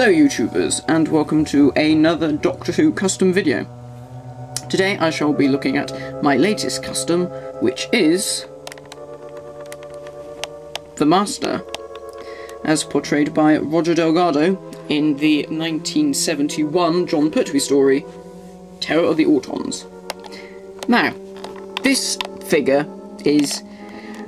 Hello YouTubers, and welcome to another Doctor Who custom video. Today I shall be looking at my latest custom, which is the Master, as portrayed by Roger Delgado in the 1971 Jon Pertwee story, Terror of the Autons. Now, this figure is,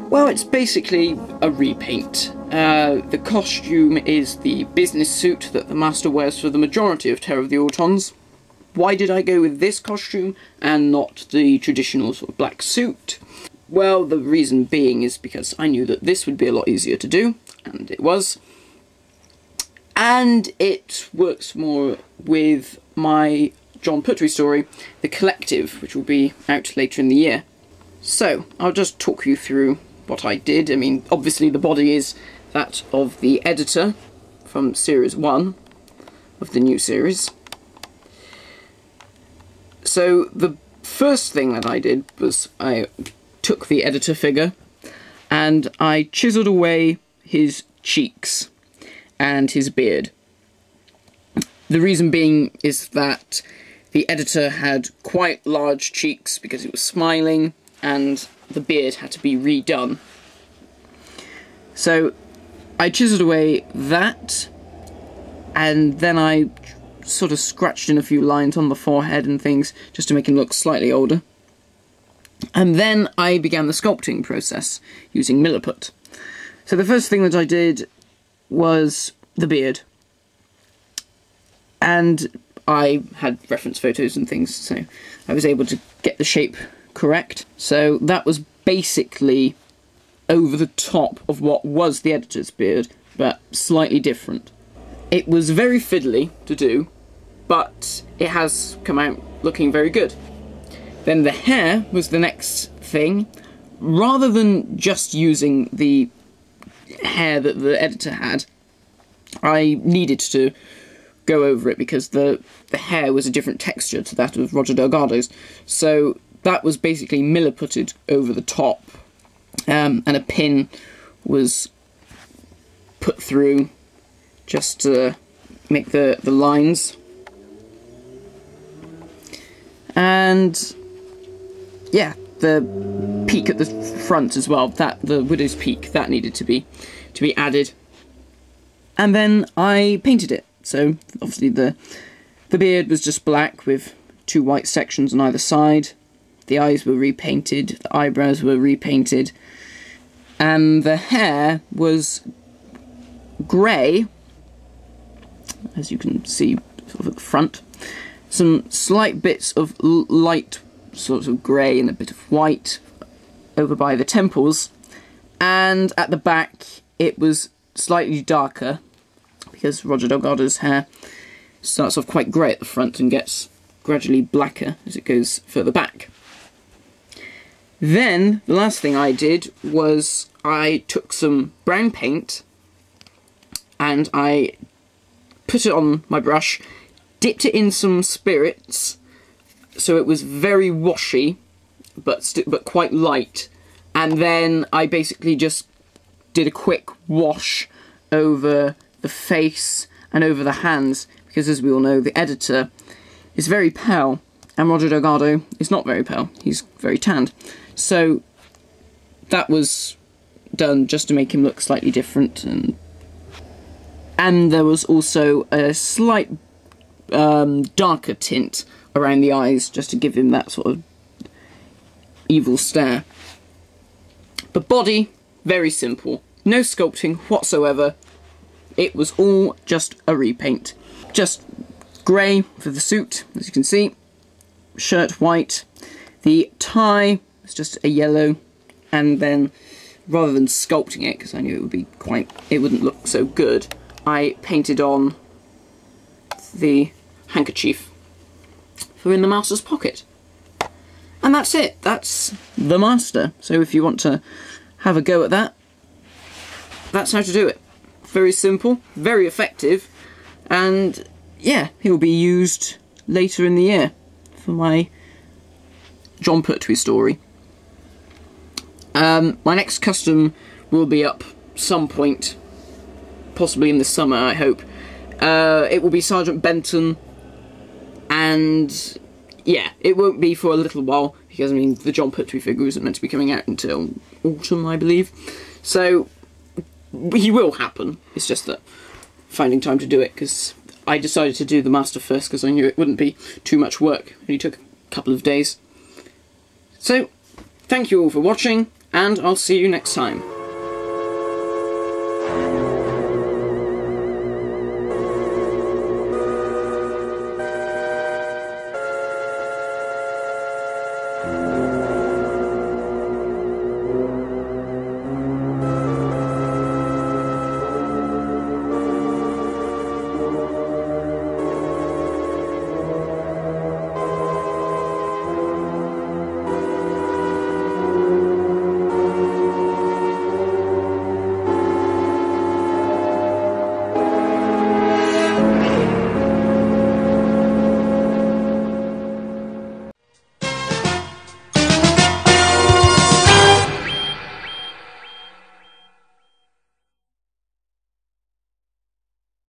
well, it's basically a repaint. The costume is the business suit that the Master wears for the majority of Terror of the Autons. Why did I go with this costume and not the traditional sort of black suit? Well, the reason being is because I knew that this would be a lot easier to do, and it was. And it works more with my Jon Pertwee story, The Collective, which will be out later in the year. So, I'll just talk you through what I did. I mean, obviously the body is that of the editor from Series 1 of the new series. So the first thing that I did was I took the editor figure and I chiselled away his cheeks and his beard. The reason being is that the editor had quite large cheeks because he was smiling, and the beard had to be redone. So I chiselled away that, and then I sort of scratched in a few lines on the forehead and things just to make him look slightly older. And then I began the sculpting process using Milliput. So the first thing that I did was the beard. And I had reference photos and things, so I was able to get the shape correct. So that was basically over the top of what was the editor's beard, but slightly different. It was very fiddly to do, but it has come out looking very good. Then the hair was the next thing. Rather than just using the hair that the editor had, I needed to go over it because the hair was a different texture to that of Roger Delgado's. So that was basically Milliputted over the top. And a pin was put through just to make the lines. And yeah, the peak at the front as well, that the widow's peak, that needed to be added. And then I painted it. So obviously the beard was just black with two white sections on either side. The eyes were repainted, the eyebrows were repainted, and the hair was grey, as you can see sort of at the front. Some slight bits of light sort of grey and a bit of white over by the temples, and at the back it was slightly darker because Roger Delgado's hair starts off quite grey at the front and gets gradually blacker as it goes further back. Then, the last thing I did was I took some brown paint and I put it on my brush, dipped it in some spirits, so it was very washy, but quite light, and then I basically just did a quick wash over the face and over the hands, because as we all know, the editor is very pale, and Roger Delgado is not very pale, he's very tanned. So that was done just to make him look slightly different, and there was also a slight darker tint around the eyes just to give him that sort of evil stare. The body, very simple, no sculpting whatsoever. It was all just a repaint. Just grey for the suit, as you can see, shirt white, the tie was just a yellow, and then rather than sculpting it, because I knew it wouldn't look so good, I painted on the handkerchief for in the Master's pocket. And that's it, that's the Master. So if you want to have a go at that, that's how to do it. Very simple, very effective, and yeah, he'll be used later in the year for my Jon Pertwee story. My next custom will be up some point, possibly in the summer, I hope. It will be Sergeant Benton, and yeah, it won't be for a little while, because, I mean, the John Pertwee figure isn't meant to be coming out until autumn, I believe. So, he will happen. It's just that finding time to do it, because I decided to do the Master first, because I knew it wouldn't be too much work. It only took a couple of days. So, thank you all for watching, and I'll see you next time.